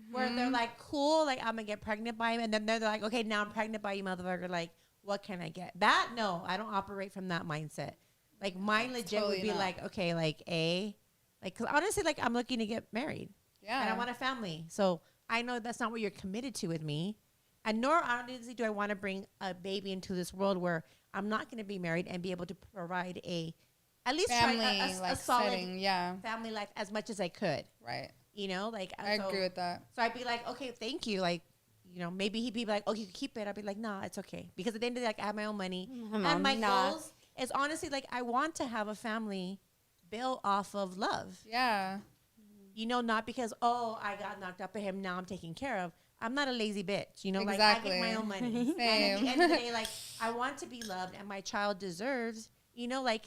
Where they're like, cool, like I'm gonna get pregnant by him, and then they're like, okay, now I'm pregnant by you, motherfucker. Like, what can I get? That no, I don't operate from that mindset. Like, mine legit would be like, okay, like cause honestly, like I'm looking to get married. Yeah. And I want a family, so. I know that's not what you're committed to with me. And nor honestly do I want to bring a baby into this world where I'm not going to be married and be able to provide at least family, a solid setting, family life as much as I could. Right. You know, like. I agree with that. So I'd be like, okay, thank you. Like, you know, maybe he'd be like, oh, you can keep it. I'd be like, nah, it's okay. Because at the end of the day, like, I have my own money. And my goals is honestly, like, I want to have a family built off of love. Yeah. You know, not because, oh, I got knocked up at him, now I'm taken care of. I'm not a lazy bitch. You know, Exactly. like I get my own money. Same. And at the end of the day, like I want to be loved and my child deserves, you know, like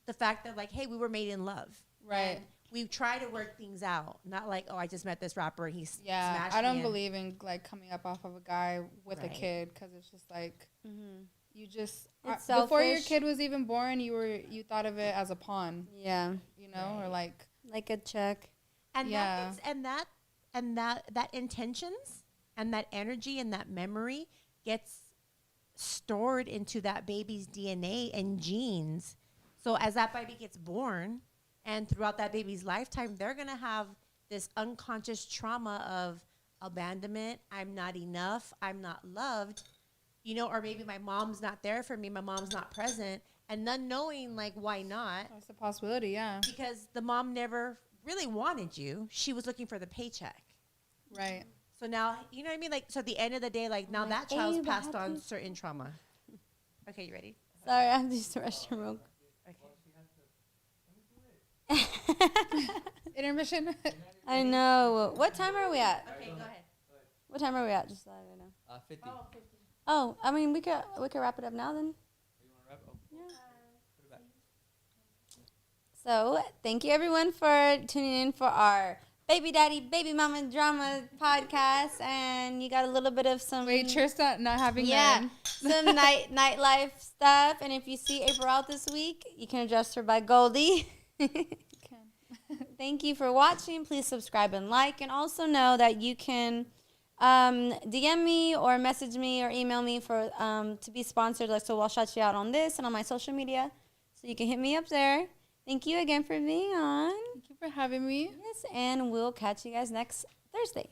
the fact that like, hey, we were made in love. Right. And we try to work things out. Not like, oh, I just met this rapper and he's Yeah, smashed I don't me believe in like coming up off of a guy with a Right. kid because it's just like you just It's before your selfish. kid was even born, you thought of it as a pawn, Yeah. you know, or like Like a check. And Yeah. that intentions and that energy and that memory gets stored into that baby's DNA and genes. So as that baby gets born and throughout that baby's lifetime, they're going to have this unconscious trauma of abandonment. I'm not enough. I'm not loved, you know, or maybe my mom's not there for me. My mom's not present, and none knowing like, why not? that's a possibility. Yeah, Because the mom never really wanted you. She was looking for the paycheck. right. So now, you know what I mean? Like, so at the end of the day, like now that child's passed on certain trauma. Okay, you ready? Sorry, I have to use the restroom real quick. Intermission. I know. What time are we at? Okay, go ahead. What time are we at? Just so I know. 50. Oh, I mean, we could wrap it up now then. So, thank you everyone for tuning in for our baby daddy, baby mama drama podcast, and you got a little bit of some Waitress not having some nightlife stuff. And if you see April out this week, you can address her by Goldie. Thank you for watching. Please subscribe and like, and also know that you can DM me or message me or email me for to be sponsored. Like, so I'll shout you out on this and on my social media, so you can hit me up there. Thank you again for being on. Thank you for having me. Yes, and we'll catch you guys next Thursday.